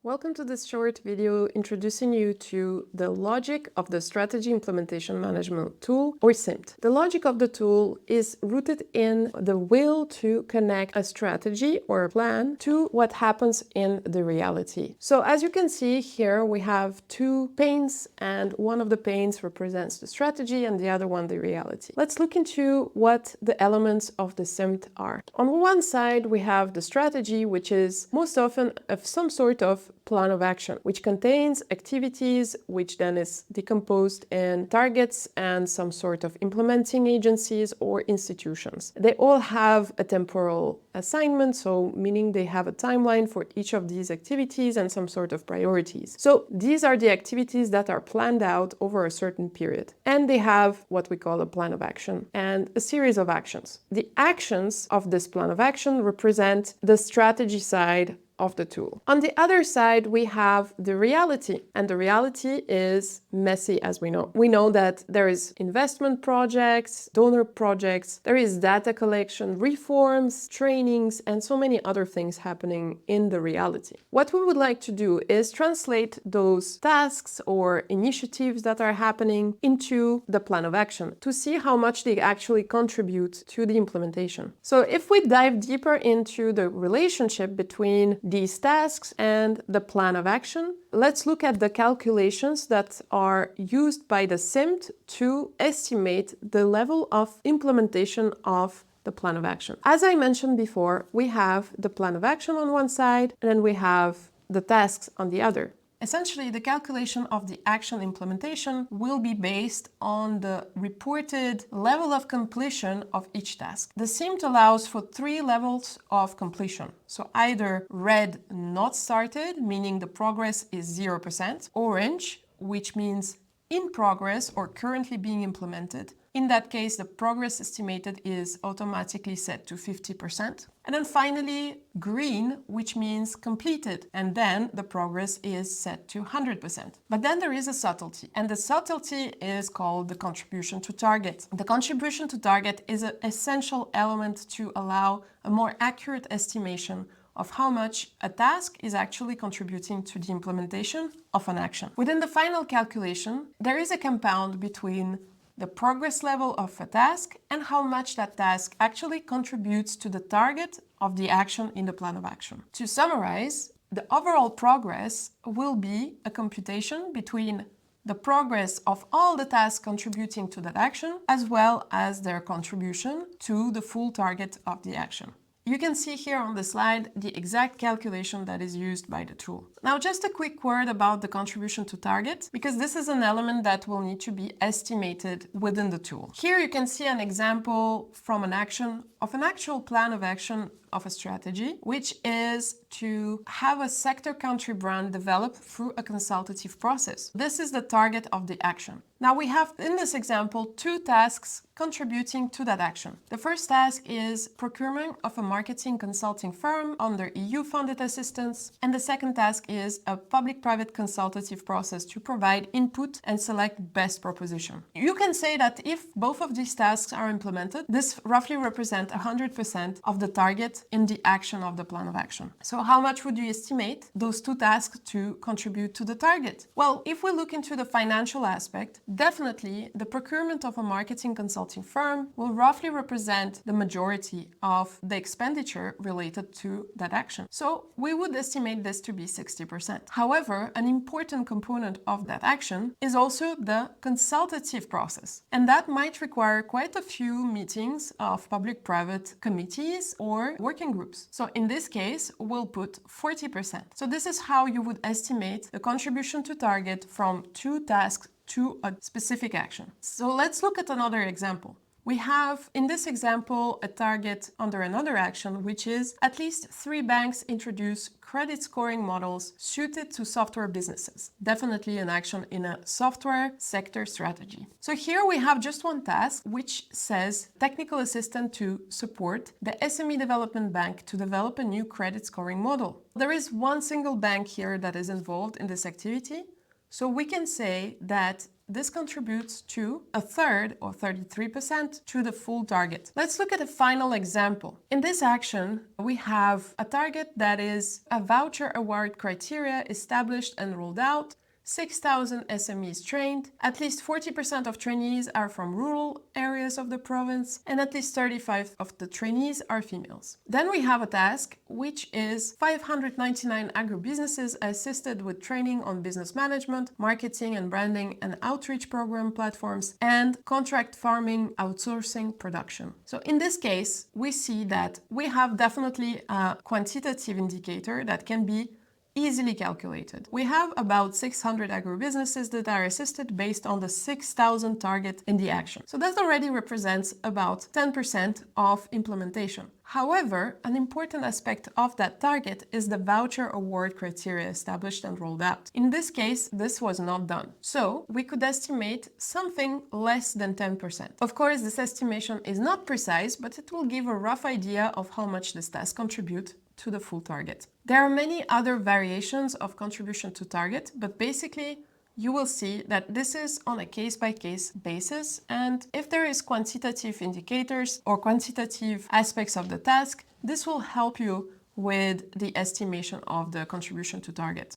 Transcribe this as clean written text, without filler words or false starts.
Welcome to this short video introducing you to the logic of the Strategy Implementation Management Tool, or SIMT. The logic of the tool is rooted in the will to connect a strategy or a plan to what happens in the reality. So as you can see here, we have two panes, and one of the panes represents the strategy and the other one the reality. Let's look into what the elements of the SIMT are. On one side, we have the strategy, which is most often of some sort of plan of action, which contains activities, which then is decomposed in targets and some sort of implementing agencies or institutions. They all have a temporal assignment, so meaning they have a timeline for each of these activities and some sort of priorities. So these are the activities that are planned out over a certain period. And they have what we call a plan of action and a series of actions. The actions of this plan of action represent the strategy side of the tool. On the other side, we have the reality, and the reality is messy, as we know. We know that there is investment projects, donor projects, there is data collection, reforms, trainings, and so many other things happening in the reality. What we would like to do is translate those tasks or initiatives that are happening into the plan of action to see how much they actually contribute to the implementation. So if we dive deeper into the relationship between these tasks and the plan of action, let's look at the calculations that are used by the SIMT to estimate the level of implementation of the plan of action. As I mentioned before, we have the plan of action on one side, and then we have the tasks on the other. Essentially, the calculation of the action implementation will be based on the reported level of completion of each task. The SIMT allows for 3 levels of completion. So either red, not started, meaning the progress is 0%, orange, which means in progress or currently being implemented. In that case, the progress estimated is automatically set to 50%. And then finally, green, which means completed, and then the progress is set to 100%. But then there is a subtlety, and the subtlety is called the contribution to target. The contribution to target is an essential element to allow a more accurate estimation of how much a task is actually contributing to the implementation of an action. Within the final calculation, there is a compound between the progress level of a task and how much that task actually contributes to the target of the action in the plan of action. To summarize, the overall progress will be a computation between the progress of all the tasks contributing to that action, as well as their contribution to the full target of the action. You can see here on the slide the exact calculation that is used by the tool. Now, just a quick word about the contribution to target, because this is an element that will need to be estimated within the tool. Here you can see an example from an action of an actual plan of action of a strategy, which is to have a sector country brand developed through a consultative process. This is the target of the action. Now we have in this example 2 tasks contributing to that action. The first task is procurement of a marketing consulting firm under EU-funded assistance, and the second task is a public-private consultative process to provide input and select best proposition. You can say that if both of these tasks are implemented, this roughly represents 100% of the target in the action of the plan of action. So how much would you estimate those 2 tasks to contribute to the target? Well, if we look into the financial aspect, definitely the procurement of a marketing consulting firm will roughly represent the majority of the expenditure related to that action. So we would estimate this to be 60%. However, an important component of that action is also the consultative process, and that might require quite a few meetings of public-private committees or working groups. So in this case, we'll put 40%. So this is how you would estimate the contribution to target from 2 tasks to a specific action. So let's look at another example. We have, in this example, a target under another action, which is at least 3 banks introduce credit scoring models suited to software businesses. Definitely an action in a software sector strategy. So here we have just one task, which says technical assistant to support the SME development bank to develop a new credit scoring model. There is one single bank here that is involved in this activity. So we can say that this contributes to a third, or 33%, to the full target. Let's look at a final example. In this action, we have a target that is a voucher award criteria established and rolled out, 6,000 SMEs trained, at least 40% of trainees are from rural areas of the province, and at least 35% of the trainees are females. Then we have a task, which is 599 agribusinesses assisted with training on business management, marketing and branding and outreach program platforms, and contract farming outsourcing production. So in this case, we see that we have definitely a quantitative indicator that can be easily calculated. We have about 600 agribusinesses that are assisted based on the 6,000 target in the action. So that already represents about 10% of implementation. However, an important aspect of that target is the voucher award criteria established and rolled out. In this case, this was not done. So we could estimate something less than 10%. Of course, this estimation is not precise, but it will give a rough idea of how much this task contributes to the full target. There are many other variations of contribution to target, but basically you will see that this is on a case-by-case basis, and if there is quantitative indicators or quantitative aspects of the task, this will help you with the estimation of the contribution to target.